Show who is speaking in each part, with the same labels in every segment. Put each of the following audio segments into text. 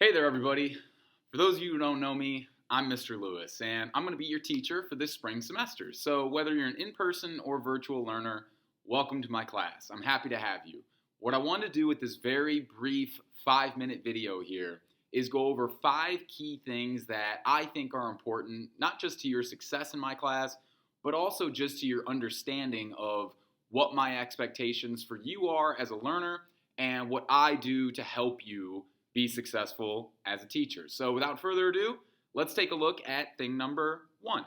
Speaker 1: Hey there, everybody. For those of you who don't know me, I'm Mr. Lewis, and I'm going to be your teacher for this spring semester. So, whether you're an in person or virtual learner, welcome to my class. I'm happy to have you. What I want to do with this very brief 5-minute video here is go over 5 key things that I think are important, not just to your success in my class, but also just to your understanding of what my expectations for you are as a learner and what I do to help you be successful as a teacher. So without further ado, let's take a look at thing number 1.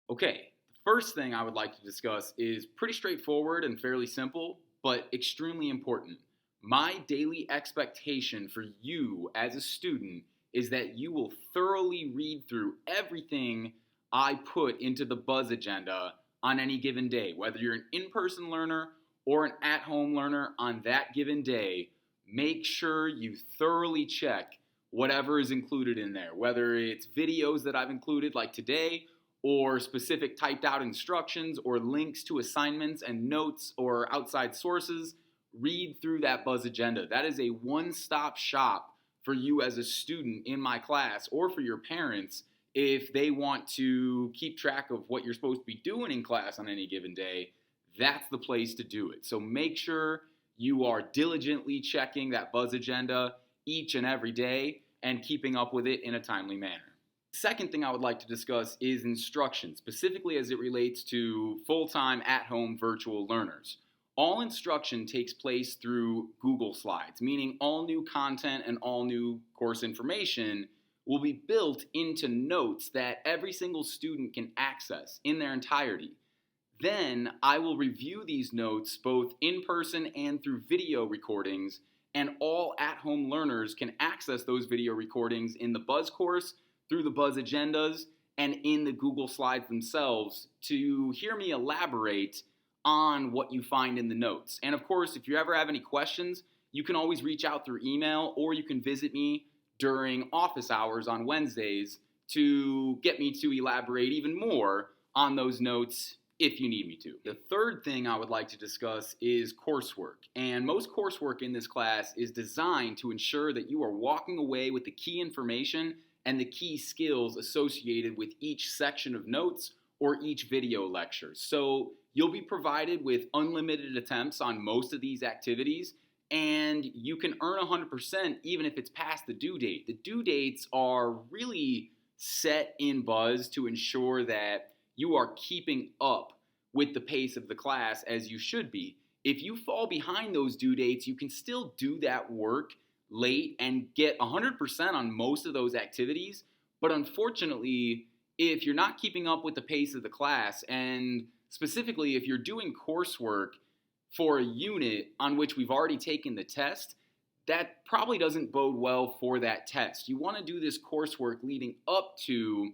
Speaker 1: Okay, the first thing I would like to discuss is pretty straightforward and fairly simple, but extremely important. My daily expectation for you as a student is that you will thoroughly read through everything I put into the Buzz agenda on any given day, whether you're an in-person learner or an at-home learner on that given day. Make sure you thoroughly check whatever is included in there, whether it's videos that I've included like today, or specific typed out instructions, or links to assignments and notes or outside sources. Read through that Buzz agenda. That is a one-stop shop for you as a student in my class, or for your parents if they want to keep track of what you're supposed to be doing in class on any given day. That's the place to do it. So make sure you are diligently checking that Buzz agenda each and every day and keeping up with it in a timely manner. Second thing I would like to discuss is instruction, specifically as it relates to full-time at-home virtual learners. All instruction takes place through Google Slides, meaning all new content and all new course information will be built into notes that every single student can access in their entirety. Then I will review these notes both in person and through video recordings, and all at-home learners can access those video recordings in the Buzz course, through the Buzz agendas, and in the Google Slides themselves to hear me elaborate on what you find in the notes. And of course, if you ever have any questions, you can always reach out through email, or you can visit me during office hours on Wednesdays to get me to elaborate even more on those notes if you need me to. The third thing I would like to discuss is coursework. And most coursework in this class is designed to ensure that you are walking away with the key information and the key skills associated with each section of notes or each video lecture. So you'll be provided with unlimited attempts on most of these activities, and you can earn 100% even if it's past the due date. The due dates are really set in Buzz to ensure that you are keeping up with the pace of the class as you should be. If you fall behind those due dates, you can still do that work late and get 100% on most of those activities. But unfortunately, if you're not keeping up with the pace of the class, and specifically if you're doing coursework for a unit on which we've already taken the test, that probably doesn't bode well for that test. You want to do this coursework leading up to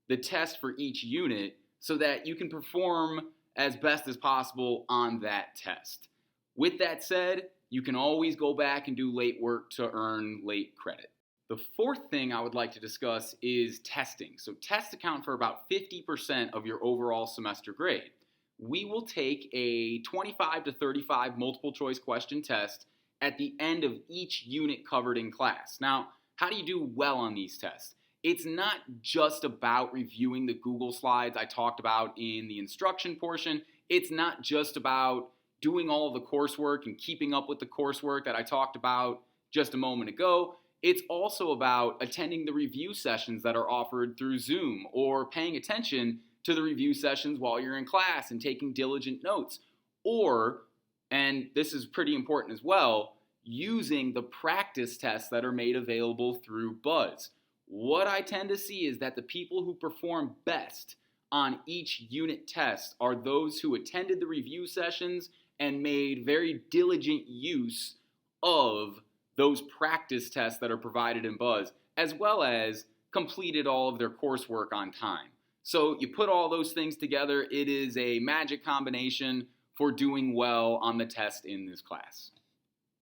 Speaker 1: the test for each unit so that you can perform as best as possible on that test. With that said, you can always go back and do late work to earn late credit. The fourth thing I would like to discuss is testing. So tests account for about 50% of your overall semester grade. We will take a 25 to 35 multiple choice question test at the end of each unit covered in class. Now, how do you do well on these tests? It's not just about reviewing the Google Slides I talked about in the instruction portion. It's not just about doing all of the coursework and keeping up with the coursework that I talked about just a moment ago. It's also about attending the review sessions that are offered through Zoom, or paying attention to the review sessions while you're in class and taking diligent notes. Or, and this is pretty important as well, using the practice tests that are made available through Buzz. What I tend to see is that the people who perform best on each unit test are those who attended the review sessions and made very diligent use of those practice tests that are provided in Buzz, as well as completed all of their coursework on time. So you put all those things together, it is a magic combination for doing well on the test in this class.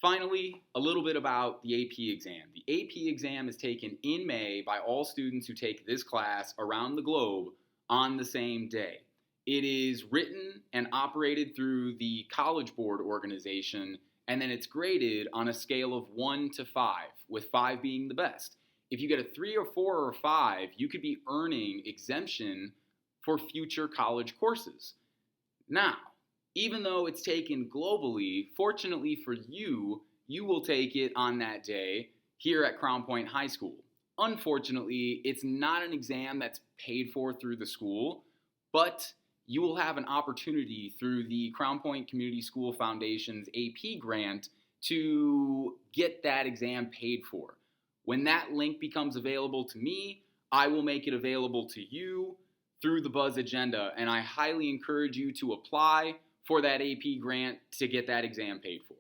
Speaker 1: Finally, a little bit about the AP exam. The AP exam is taken in May by all students who take this class around the globe on the same day. It is written and operated through the College Board organization and then it's graded on a scale of 1 to 5, with 5 being the best. If you get a 3 or 4 or 5, you could be earning exemption for future college courses. Now, even though it's taken globally, fortunately for you, you will take it on that day here at Crown Point High School. Unfortunately, it's not an exam that's paid for through the school, but you will have an opportunity through the Crown Point Community School Foundation's AP grant to get that exam paid for. When that link becomes available to me, I will make it available to you through the Buzz Agenda, and I highly encourage you to apply for that AP grant to get that exam paid for.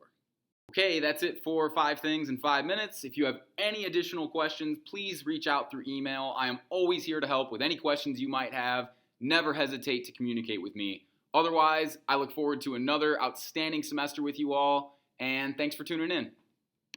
Speaker 1: Okay, that's it for 5 things in 5 minutes. If you have any additional questions, please reach out through email. I am always here to help with any questions you might have. Never hesitate to communicate with me. Otherwise, I look forward to another outstanding semester with you all, and thanks for tuning in.